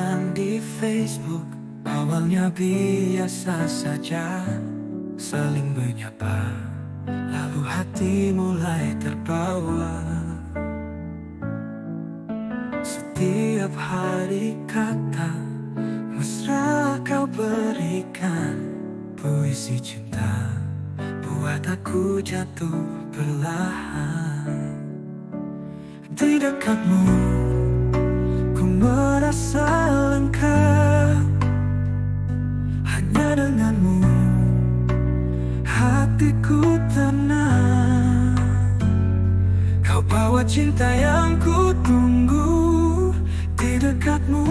kenalan di Facebook. Awalnya biasa saja, saling menyapa, lalu hati mulai terbawa. Setiap hari kata mesra kau berikan, puisi cinta buat aku jatuh perlahan. Di dekatmu ku merasa lengkap, hanya denganmu hatiku tenang. Kau bawa cinta yang ku tunggu, di dekatmu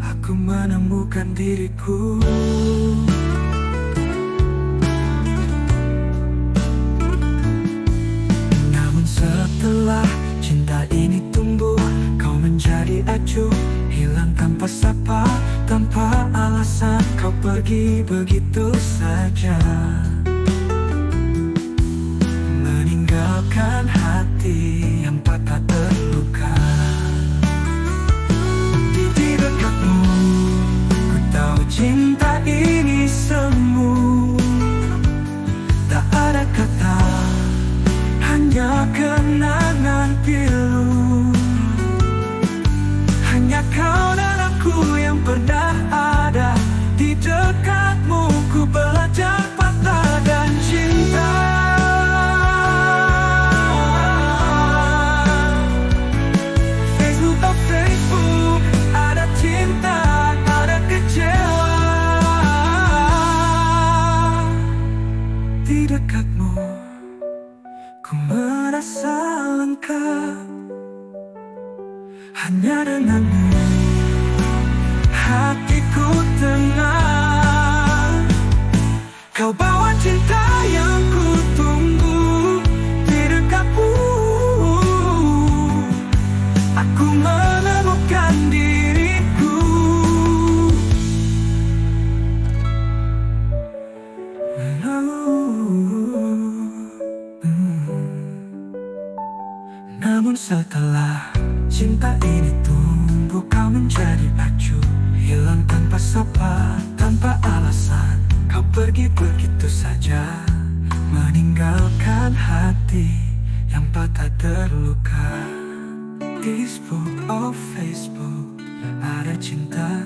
aku menemukan diriku. Namun setelah cinta ini tumbuh, kau menjadi acuh, hilang tanpa sapa, tanpa alasan. Kau pergi begitu saja, meninggalkan hati yang patah terluka. Di dekatmu ku tahu cinta ini semu, tak ada kata, hanya kenangan pilu. Hanya kau dan aku yang pernah ada. Di dekatmu ku belajar patah dan cinta. Facebook oh Facebook, ada cinta, ada kecewa. Di dekatmu ku merasa lengkap, hanya denganmu hatiku tenang. Kau bawa cinta yang ku tunggu, di dekatmu aku menemukan diriku. Namun setelah cinta ini tumbuh, kau menjadi acuh, hilang tanpa sapa, tanpa alasan. Kau pergi begitu saja, meninggalkan hati yang patah terluka. Di Facebook oh Facebook, ada cinta,